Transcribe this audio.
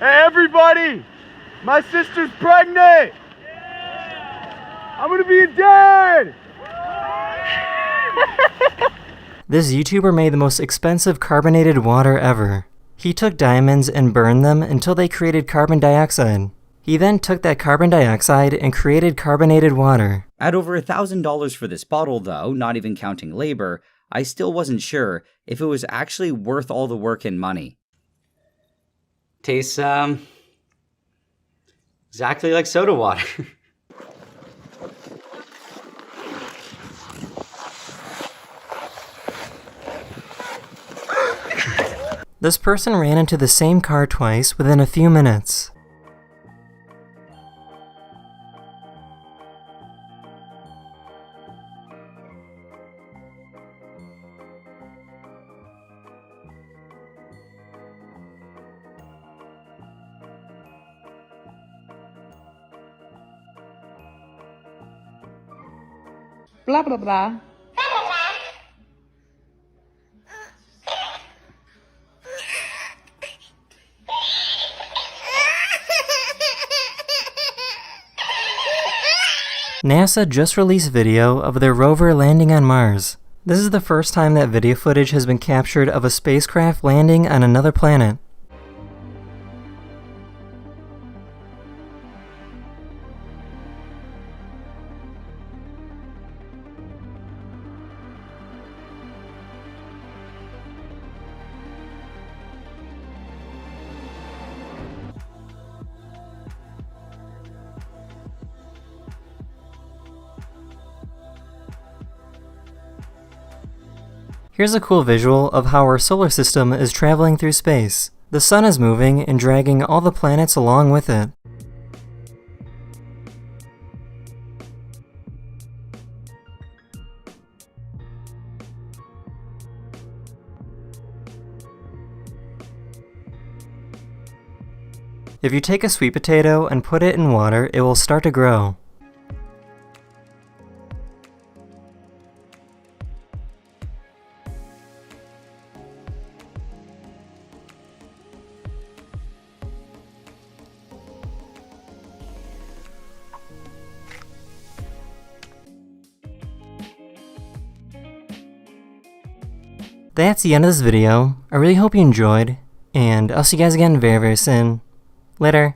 Hey, everybody! My sister's pregnant! I'm gonna be a dad! This YouTuber made the most expensive carbonated water ever. He took diamonds and burned them until they created carbon dioxide. He then took that carbon dioxide and created carbonated water. At over $1,000 for this bottle though, not even counting labor, I still wasn't sure if it was actually worth all the work and money. Tastes, exactly like soda water. This person ran into the same car twice within a few minutes. Blah, blah, blah. NASA just released video of their rover landing on Mars. This is the first time that video footage has been captured of a spacecraft landing on another planet. Here's a cool visual of how our solar system is traveling through space. The sun is moving and dragging all the planets along with it. If you take a sweet potato and put it in water, it will start to grow. That's the end of this video. I really hope you enjoyed, and I'll see you guys again very, very soon. Later.